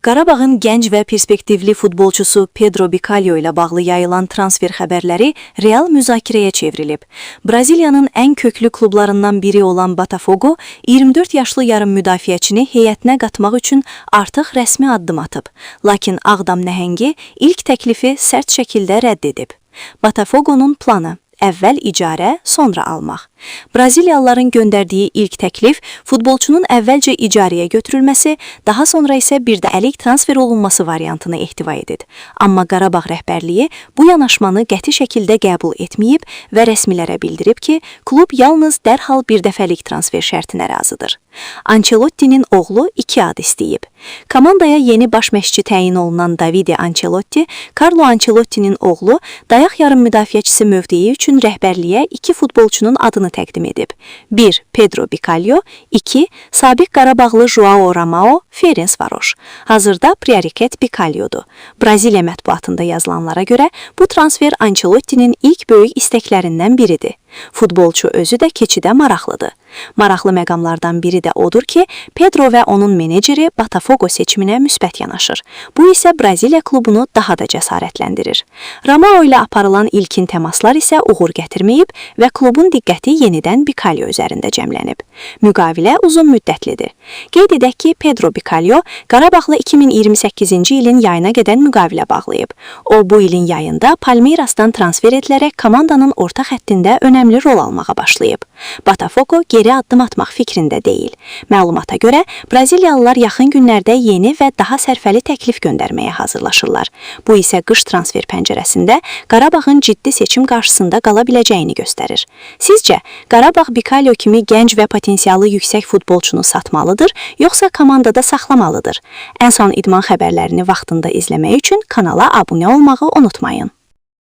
Qarabağın gənc və perspektivli futbolçusu Pedro Bicalho ilə bağlı yayılan transfer xəbərləri real müzakirəyə çevrilib. Braziliyanın ən köklü klublarından biri olan Botafogo 24 yaşlı yarım müdafiəçini heyətinə qatmaq üçün artıq rəsmi addım atıb. Lakin Ağdam nəhəngi ilk təklifi sərt şəkildə rədd edib. Botafogonun planı: əvvəl icarə, sonra almaq. Braziliyalıların göndərdiyi ilk təklif futbolçunun əvvəlcə icarəyə götürülməsi, daha sonra isə bir də əlik transfer olunması variantını ehtiva edir. Amma Qarabağ rəhbərliyi bu yanaşmanı qəti şəkildə qəbul etməyib və rəsmilərə bildirib ki, klub yalnız dərhal bir dəfəlik transfer şərtinə razıdır. Ancelottinin oğlu 2 ad istəyib. Komandaya yeni baş məşqçi təyin olunan Davide Ancelotti, Carlo Ancelottinin oğlu dayaq yarım müdafiəçisi mövqeyi üçün rəhbərliyə 2 futbolçunun adını təqdim edib. 1. Pedro Bicalho, 2. Sabiq Qarabağlı Joao Ramao, Ferencvaros. Hazırda prioritet Bicalho'dur. Braziliya mətbuatında yazılanlara görə bu transfer Ancelottinin ilk böyük istəklərindən biridir. Futbolçu özü də keçidə maraqlıdır. Maraqlı məqamlardan biri də odur ki, Pedro və onun meneceri Botafogo seçiminə müsbət yanaşır. Bu isə Braziliya klubunu daha da cəsarətləndirir. Ramao ilə aparılan ilkin təmaslar isə uğur gətirməyib və klubun diqqəti yenidən Bicalho üzərində cəmlənib. Müqavilə uzun müddətlidir. Qeyd edək ki, Pedro Bicalho Qarabağla 2028-ci ilin yayına gedən müqavilə bağlayıb. O, bu ilin yayında Palmeirasdan transfer edilərək komandanın orta xəttində önəmli rol almağa başlayıb. Botafogo geri addım atmaq fikrində deyil. Məlumata görə, Braziliyalılar yaxın günlərdə yeni və daha sərfəli təklif göndərməyə hazırlaşırlar. Bu isə qış transfer pəncərəsində Qarabağın ciddi seçim qarşısında qala biləcəyini göstərir. Sizcə, Qarabağ Bicalho kimi gənc və potensialı yüksək futbolçunu satmalıdır, yoxsa komandada saxlamalıdır? Ən son idman xəbərlərini vaxtında izləmək üçün kanala abunə olmağı unutmayın.